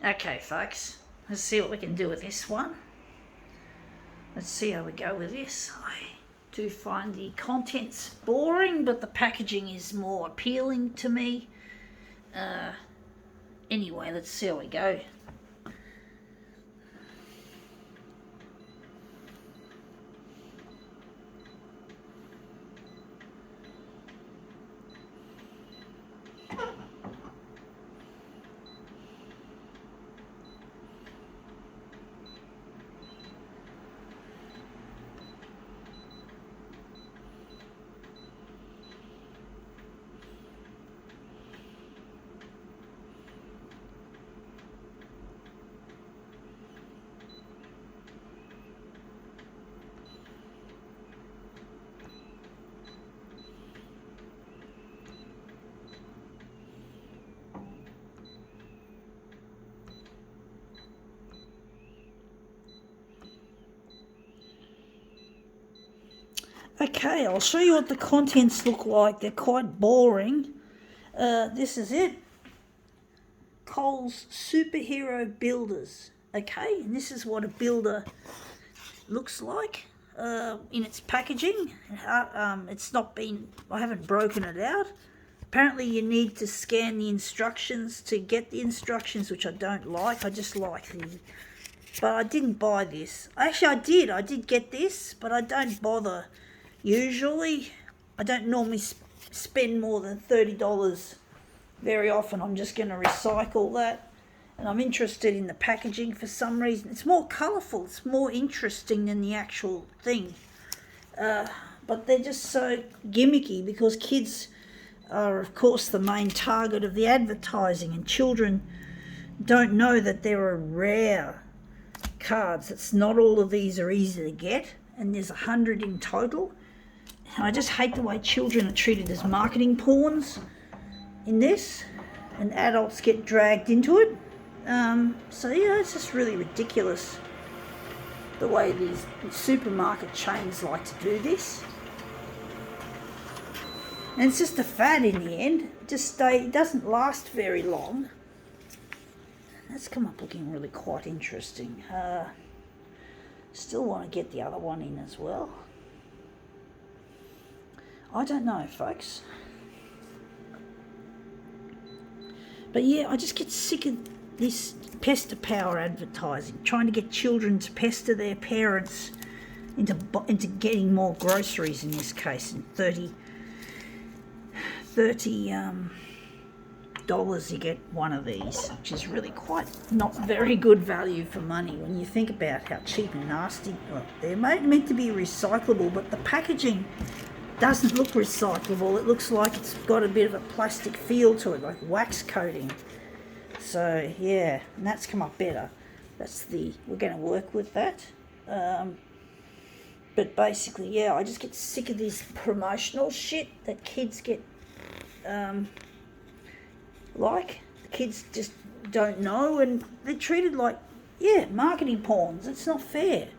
Okay, folks, let's see what we can do with this one. Let's see how we go with this. I do find the contents boring, but the packaging is more appealing to me. Anyway, let's see how we go. Okay, I'll show you what the contents look like. They're quite boring. This is it. Cole's Superhero Builders. Okay, and this is what a builder looks like in its packaging. It's not been, I haven't broken it out. Apparently you need to scan the instructions to get the instructions, which I don't like. I just like the, but I didn't buy this. Actually, I did get this, but I don't bother. Usually, I don't normally spend more than $30 very often. I'm just going to recycle that. And I'm interested in the packaging for some reason. It's more colourful. It's more interesting than the actual thing. But they're just so gimmicky because kids are, of course, the main target of the advertising. And children don't know that there are rare cards. It's not all of these are easy to get. And there's 100 in total. I just hate the way children are treated as marketing pawns in this, and adults get dragged into it. So yeah, it's just really ridiculous the way these supermarket chains like to do this. And it's just a fad in the end. It doesn't last very long. That's come up looking really quite interesting. Still want to get the other one in as well. I don't know, folks. But yeah, I just get sick of this pester power advertising, trying to get children to pester their parents into getting more groceries in this case, and $30 you get one of these, which is really quite not very good value for money when you think about how cheap and nasty. Well, they're meant to be recyclable, but the packaging doesn't look recyclable. It looks like it's got a bit of a plastic feel to it, like wax coating. So yeah, and that's come up better. We're going to work with that. But basically, yeah, I just get sick of this promotional shit that kids get. The kids just don't know, and they're treated like, yeah, marketing pawns. It's not fair.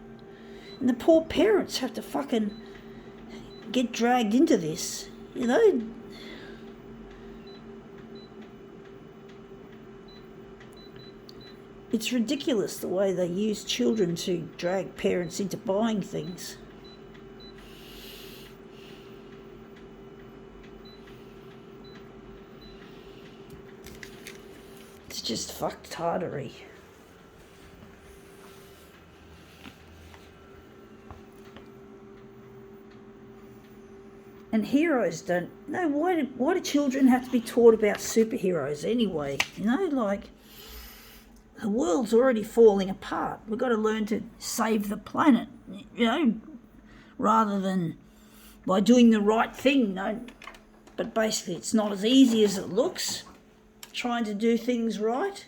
And the poor parents have to fucking get dragged into this, you know. It's ridiculous the way they use children to drag parents into buying things. It's just fucktardery. And heroes don't. No, why do children have to be taught about superheroes anyway? You know, like, the world's already falling apart. We've got to learn to save the planet, you know, rather than by doing the right thing. No, but basically it's not as easy as it looks, trying to do things right.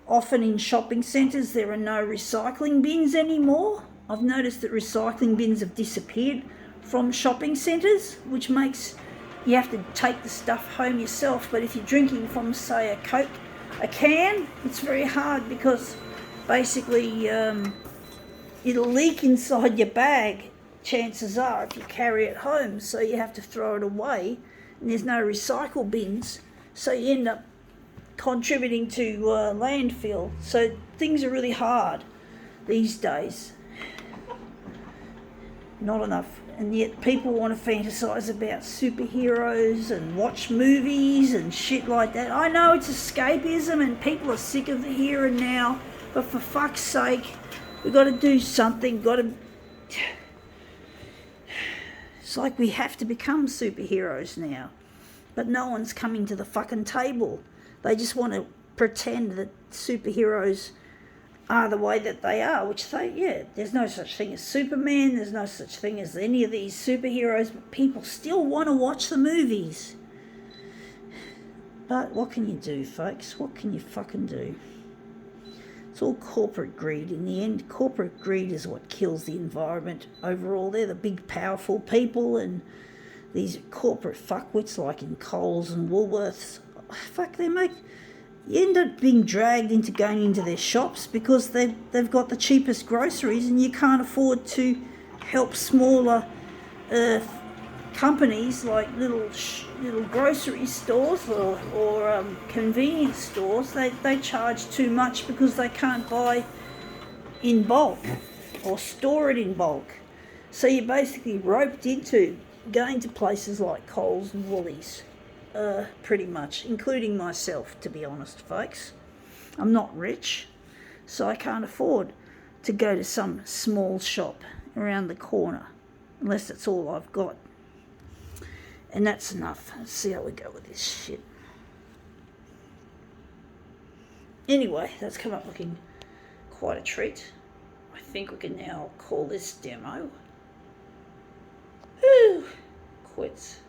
Often in shopping centres there are no recycling bins anymore. I've noticed that recycling bins have disappeared from shopping centres, which makes you have to take the stuff home yourself. But if you're drinking from, say, a Coke, a can, it's very hard because basically it'll leak inside your bag, chances are, if you carry it home. So you have to throw it away, and there's no recycle bins. So you end up contributing to landfill. So things are really hard these days. Not enough. And yet people want to fantasize about superheroes and watch movies and shit like that. I know it's escapism and people are sick of the here and now, but for fuck's sake, we've got to do something. It's like we have to become superheroes now. But no one's coming to the fucking table. They just want to pretend that superheroes are the way that they are, which there's no such thing as Superman, there's no such thing as any of these superheroes, but people still want to watch the movies. But what can you do, folks? What can you fucking do? It's all corporate greed. In the end, corporate greed is what kills the environment overall. They're the big, powerful people, and these corporate fuckwits like in Coles and Woolworths, you end up being dragged into going into their shops because they've got the cheapest groceries, and you can't afford to help smaller companies like little grocery stores or convenience stores. They charge too much because they can't buy in bulk or store it in bulk. So you're basically roped into going to places like Coles and Woolies. Pretty much, including myself, to be honest, folks. I'm not rich, so I can't afford to go to some small shop around the corner, unless that's all I've got. And that's enough. Let's see how we go with this shit. Anyway, that's come up looking quite a treat. I think we can now call this demo. Whew, quits.